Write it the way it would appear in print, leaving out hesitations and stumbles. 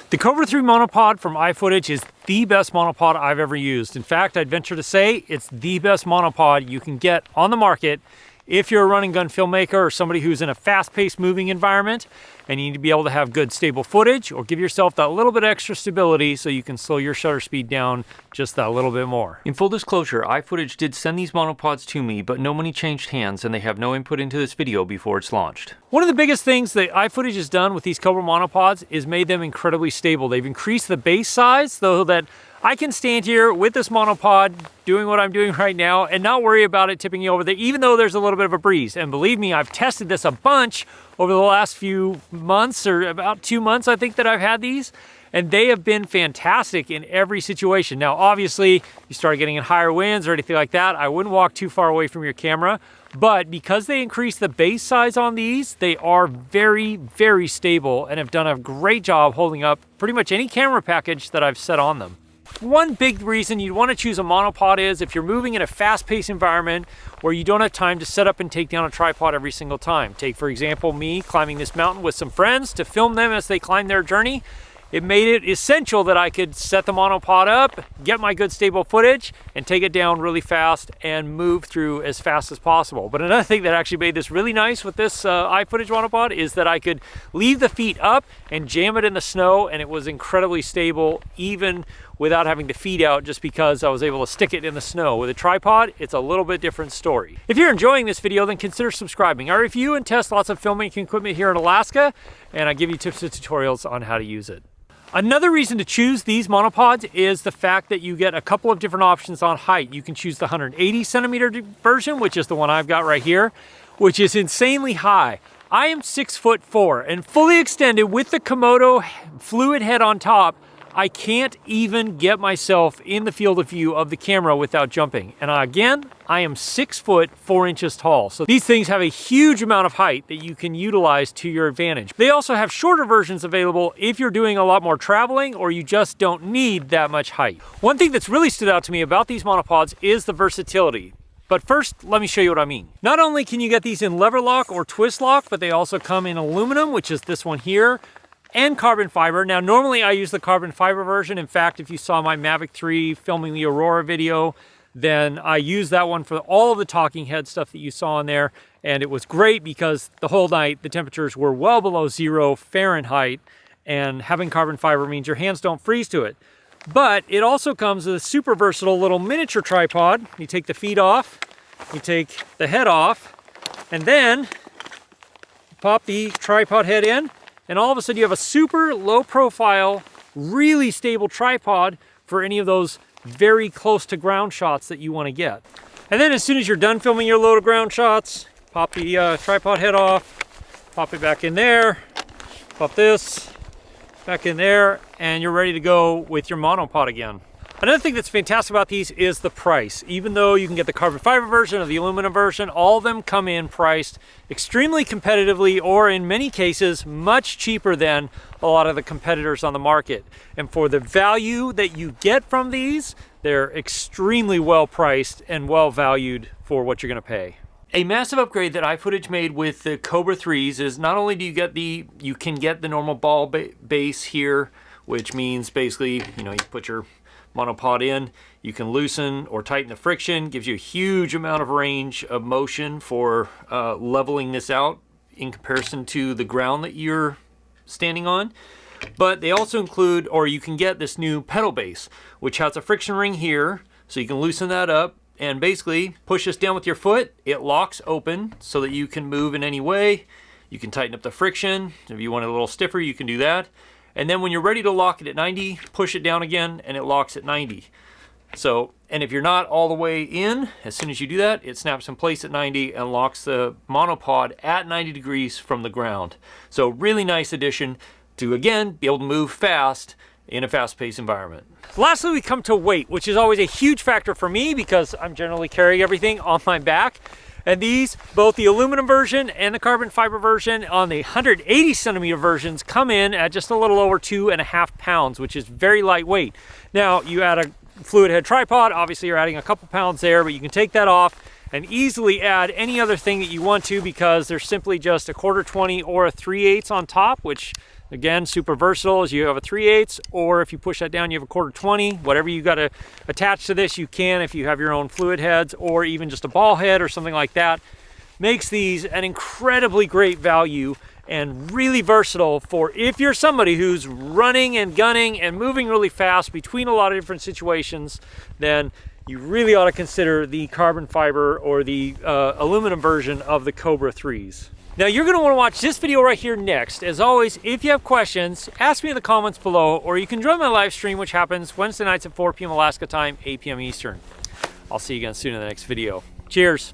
The Cobra 3 monopod from iFootage is the best monopod I've ever used. In fact, I'd venture to say it's the best monopod you can get on the market if you're a run and gun filmmaker or somebody who's in a fast-paced moving environment and you need to be able to have good stable footage, or give yourself that little bit extra stability so you can slow your shutter speed down just that little bit more. In full disclosure, iFootage did send these monopods to me, but no money changed hands and they have no input into this video before it's launched. One of the biggest things that iFootage has done with these Cobra monopods is made them incredibly stable. They've increased the base size so that I can stand here with this monopod doing what I'm doing right now and not worry about it tipping you over there, even though there's a little bit of a breeze. And believe me, I've tested this a bunch over the last few months, or about 2 months I think that I've had these, and they have been fantastic in every situation. Now obviously you start getting in higher winds or anything like that, I wouldn't walk too far away from your camera, but because they increased the base size on these, they are very, very stable and have done a great job holding up pretty much any camera package that I've set on them. One big reason you'd want to choose a monopod is if you're moving in a fast-paced environment where you don't have time to set up and take down a tripod every single time. Take, for example, me climbing this mountain with some friends to film them as they climb their journey. It made it essential that I could set the monopod up, get my good stable footage, and take it down really fast and move through as fast as possible. But another thing that actually made this really nice with this iFootage monopod is that I could leave the feet up and jam it in the snow, and it was incredibly stable even without having the feet out, just because I was able to stick it in the snow. With a tripod, it's a little bit different story. If you're enjoying this video, then consider subscribing. I review and test lots of filmmaking equipment here in Alaska, and I give you tips and tutorials on how to use it. Another reason to choose these monopods is the fact that you get a couple of different options on height. You can choose the 180 centimeter version, which is the one I've got right here, which is insanely high. I am 6'4" and fully extended with the Komodo fluid head on top. I can't even get myself in the field of view of the camera without jumping. And again, I am 6 foot 4 inches tall. So these things have a huge amount of height that you can utilize to your advantage. They also have shorter versions available if you're doing a lot more traveling or you just don't need that much height. One thing that's really stood out to me about these monopods is the versatility. But first, let me show you what I mean. Not only can you get these in lever lock or twist lock, but they also come in aluminum, which is this one here, and carbon fiber. Now, normally I use the carbon fiber version. In fact, if you saw my Mavic 3 filming the Aurora video, then I used that one for all of the talking head stuff that you saw in there. And it was great because the whole night the temperatures were well below 0 Fahrenheit, and having carbon fiber means your hands don't freeze to it. But it also comes with a super versatile little miniature tripod. You take the feet off, you take the head off, and then pop the tripod head in, and all of a sudden you have a super low profile, really stable tripod for any of those very close to ground shots that you want to get. And then as soon as you're done filming your low to ground shots, pop the tripod head off, pop it back in there, pop this back in there, and you're ready to go with your monopod again. Another thing that's fantastic about these is the price. Even though you can get the carbon fiber version or the aluminum version, all of them come in priced extremely competitively, or in many cases, much cheaper than a lot of the competitors on the market. And for the value that you get from these, they're extremely well priced and well valued for what you're gonna pay. A massive upgrade that iFootage made with the Cobra 3s is not only do you can get the normal ball base here, which means basically, you put your monopod in, you can loosen or tighten the friction, gives you a huge amount of range of motion for leveling this out in comparison to the ground that you're standing on. But they also include, or you can get this new pedal base, which has a friction ring here, so you can loosen that up and basically push this down with your foot. It locks open so that you can move in any way. You can tighten up the friction. If you want it a little stiffer, you can do that. And then when you're ready to lock it at 90, push it down again and it locks at 90. So, and if you're not all the way in, as soon as you do that, it snaps in place at 90 and locks the monopod at 90 degrees from the ground. So really nice addition to, again, be able to move fast in a fast-paced environment. Lastly, we come to weight, which is always a huge factor for me because I'm generally carrying everything on my back. And these, both the aluminum version and the carbon fiber version on the 180 centimeter versions, come in at just a little over 2.5 pounds, which is very lightweight. Now, you add a fluid head tripod, obviously you're adding a couple pounds there, but you can take that off and easily add any other thing that you want to, because there's simply just a 1/4 20 or a 3/8 on top, which Again, super versatile as you have a 3/8, or if you push that down, you have a 1/4 20. Whatever you got to attach to this, you can if you have your own fluid heads, or even just a ball head or something like that. Makes these an incredibly great value and really versatile for if you're somebody who's running and gunning and moving really fast between a lot of different situations, then you really ought to consider the carbon fiber or the aluminum version of the Cobra 3s. Now you're gonna wanna watch this video right here next. As always, if you have questions, ask me in the comments below, or you can join my live stream, which happens Wednesday nights at 4 p.m. Alaska time, 8 p.m. Eastern. I'll see you again soon in the next video. Cheers.